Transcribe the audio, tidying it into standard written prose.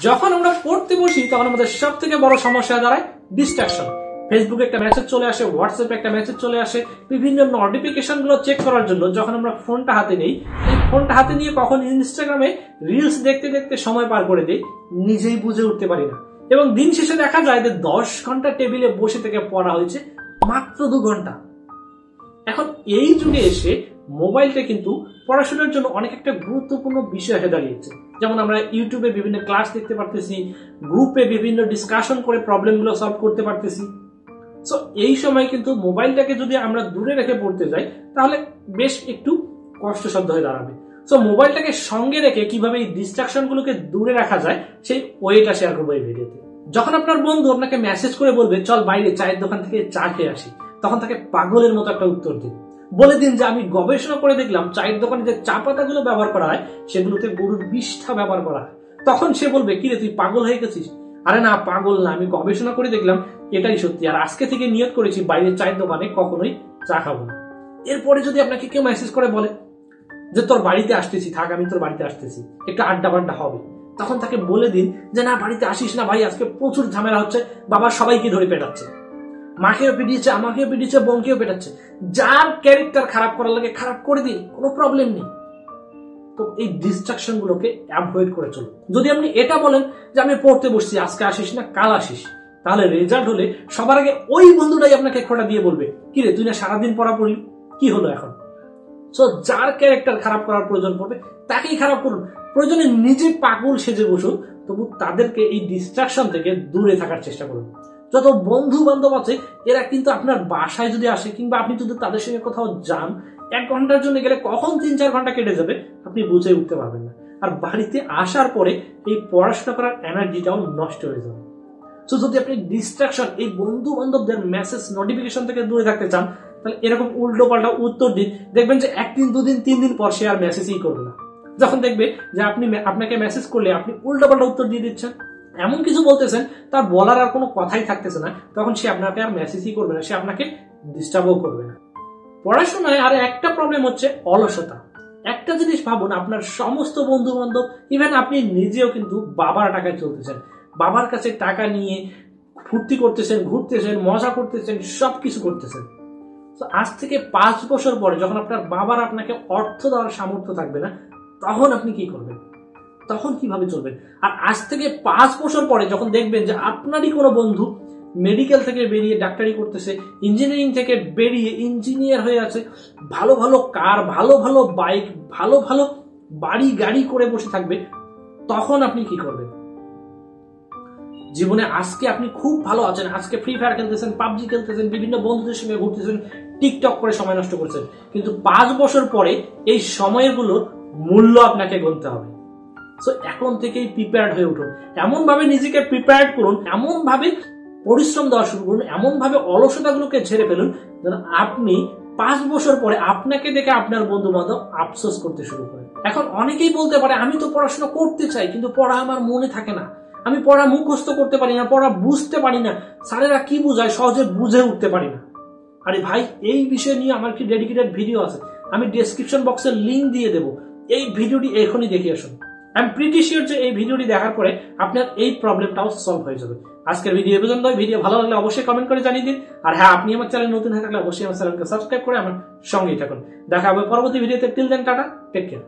যখন আমরা পড়তে বসি তখন আমাদের সবথেকে বড় সমস্যা দাঁড়ায় ডিস্ট্রাকশন। ফেসবুকে একটা মেসেজ চলে আসে, হোয়াটসঅ্যাপে একটা মেসেজ চলে আসে, বিভিন্ন নোটিফিকেশন গুলো চেক করার জন্য যখন আমরা ফোনটা হাতে নেই, এই ফোনটা হাতে নিয়ে কখন ইনস্টাগ্রামে রিলস দেখতে দেখতে সময় পার করে দেই নিজেই বুঝে উঠতে পারি না। এবং দিন শেষে দেখা যায় যে 10 ঘন্টা টেবিলে বসে থেকে পড়া হয়েছে মাত্র 2 ঘন্টা। এখন এই যুগে এসে মোবাইলটা কিন্তু পড়াশোনার জন্য অনেক একটা গুরুত্বপূর্ণ বিষয় হয়ে দাঁড়িয়েছে। যেমন আমরা ইউটিউবে বিভিন্ন ক্লাস দেখতে পারতেছি, গ্রুপে বিভিন্ন ডিসকাশন করে প্রবলেমগুলো সলভ করতে পারতেছি। সো এই সময় কিন্তু মোবাইলটাকে যদি আমরা দূরে রেখে পড়তে যাই তাহলে বেশ একটু কষ্টসাধ্য হয়ে দাঁড়াবে। সো মোবাইলটাকে সঙ্গে রেখে কিভাবে এই ডিস্ট্রাকশন গুলোকে দূরে রাখা যায় সেই ওয়েটা শেয়ার করবো এই ভিডিওতে। যখন আপনার বন্ধু আপনাকে মেসেজ করে বলবে চল বাইরে চায়ের দোকান থেকে চা খেয়ে আসি, তখন তাকে পাগলের মতো একটা উত্তর দিন। বলে দিন যে আমি গবেষণা করে দেখলাম চায়ের দোকানে যে চা পাতাগুলো ব্যবহার করা হয় সেগুলোতে গরুর বিষটা ব্যবহার করা হয়। তখন সে বলবে কিরে তুই পাগল হয়ে গেছিস? আরে না, পাগল না, আমি গবেষণা করে দেখলাম এটাই সত্যি, আর আজকে থেকে নিয়ত করেছি বাইরে চায়ের দোকানে কখনোই চা খাবো না। এরপরে যদি আপনাকে কেউ মেসেজ করে বলে যে তোর বাড়িতে আসতেছি, থাক আমি তোর বাড়িতে আসতেছি, একটু আড্ডা বাড্ডা হবে, তখন তাকে বলে দিন যে না বাড়িতে আসিস না ভাই, আজকে প্রচুর ঝামেলা হচ্ছে, বাবা সবাইকে ধরে পেটাচ্ছে, মাকেও পিটিয়েছে, আমাকেও পিটিয়েছে, বোনকেও পেটাচ্ছে। যার ক্যারেক্টার খারাপ করার লাগে খারাপ করে দিন, কোনো প্রবলেম নেই। তো এই ডিস্ট্রাকশন গুলোকে অ্যাভয়েড করে চলুন। যদি আপনি এটা বলেন যে আমি পড়তে বসছি, আজকে আসিস না কাল আসিস, তাহলে রেজাল্ট হলে সবার আগে ওই বন্ধুটাই আপনাকে খোঁটা দিয়ে বলবে কিরে তুই না সারাদিন পড়া পড়লি, কি হলো এখন? সো যার ক্যারেক্টার খারাপ করার প্রয়োজন পড়বে তাকেই খারাপ করুন, প্রয়োজনে নিজে পাগল সেজে বসুন, তবু তাদেরকে এই ডিস্ট্রাকশন থেকে দূরে থাকার চেষ্টা করুন। যত বন্ধু বান্ধব আছে এরা কিন্তু আপনার বাসায় যদি আসে কিংবা আপনি যদি তাদের সঙ্গে কোথাও যান, 1 ঘন্টার জন্য গেলে কখন 3-4 ঘন্টা কেটে যাবে আপনি বুঝে উঠতে পারবেন না। আর বাড়িতে আসার পরে এই পড়াশোনা করার এনার্জিটাও নষ্ট হয়ে যাবে। তো যদি আপনি ডিস্ট্রাকশন, এই বন্ধু বান্ধবদের মেসেজ নোটিফিকেশন থেকে দূরে থাকতে চান, তাহলে এরকম উল্টো পাল্টা উত্তর দিন। দেখবেন যে 1 দিন 2 দিন 3 দিন পর সে আর মেসেজই করবে না। যখন দেখবে যে আপনাকে মেসেজ করলে আপনি উল্টো পাল্টা উত্তর দিয়ে দিচ্ছেন, এমন কিছু বলতেছেন তার বলার আর কোনো কথাই থাকতেছে না, তখন সে আপনাকে আর মেসেজই করবে না, সে আপনাকে ডিস্টার্বও করবে না। পড়াশোনায় আর একটা প্রবলেম হচ্ছে অলসতা। একটা জিনিস ভাবুন, আপনার সমস্ত বন্ধু বান্ধব, ইভেন আপনি নিজেও কিন্তু বাবার টাকায় চলতেছেন, বাবার কাছে টাকা নিয়ে ফুর্তি করতেছেন, ঘুরতেছেন, মজা করতেছেন, সবকিছু করতেছেন। তো আজ থেকে 5 বছর পরে যখন আপনার বাবার আপনাকে অর্থ দেওয়ার সামর্থ্য থাকবে না, তখন আপনি কি করবেন? তখন কিভাবে চলবেন? আর আজ থেকে 5 বছর পরে যখন দেখবেন যে আপনারই কোনো বন্ধু মেডিকেল থেকে বেরিয়ে ডাক্তারি করতেছে, ইঞ্জিনিয়ারিং থেকে বেরিয়ে ইঞ্জিনিয়ার হয়ে আছে, ভালো ভালো কার, ভালো ভালো বাইক, ভালো ভালো বাড়ি গাড়ি করে বসে থাকবে, তখন আপনি কি করবেন? জীবনে আজকে আপনি খুব ভালো আছেন, আজকে ফ্রি ফায়ার খেলতেছেন, পাবজি খেলতেছেন, বিভিন্ন বন্ধুদের সঙ্গে ঘুরতেছেন, টিকটক করে সময় নষ্ট করছেন, কিন্তু 5 বছর পরে এই সময়গুলোর মূল্য আপনাকে গুনতে হবে। সো এখন থেকেই প্রিপেয়ার্ড হয়ে উঠুন, এমন ভাবে নিজেকে প্রিপেয়ার্ড করুন, এমন ভাবে পরিশ্রম দেওয়া শুরু করুন, এমন ভাবে অলসতাগুলোকে ঝেড়ে ফেলুন যেন আপনি 5 বছর পরে আপনাকে দেখে আপনার বন্ধু বান্ধব আফসোস করতে শুরু করেন। এখন অনেকেই বলতে পারে আমি তো পড়াশোনা করতে চাই কিন্তু পড়া আমার মনে থাকে না, আমি পড়া মুখস্থ করতে পারি না, পড়া বুঝতে পারি না, স্যারেরা কি বোঝায় সহজে বুঝে উঠতে পারি না। আরে ভাই, এই বিষয় নিয়ে আমার কি ডেডিকেটেড ভিডিও আছে, আমি ডেসক্রিপশন বক্সে লিঙ্ক দিয়ে দেবো, এই ভিডিওটি এখনই দেখে আসুন। আই এম প্রিটি শিওর যে এই ভিডিওটি দেখার পরে আপনার এই প্রবলেমটাও সলভ হয়ে যাবে। আজকের ভিডিও এই পর্যন্ত। ভিডিও ভালো লাগলে অবশ্যই কমেন্ট করে জানিয়ে দিন। আর হ্যাঁ, আপনি আমার চ্যানেল নতুন হয়ে থাকলে অবশ্যই আমার চ্যানেলকে সাবস্ক্রাইব করে আমার সঙ্গেই থাকুন। দেখা হবে পরবর্তী ভিডিওতে। Till then, tata, take care.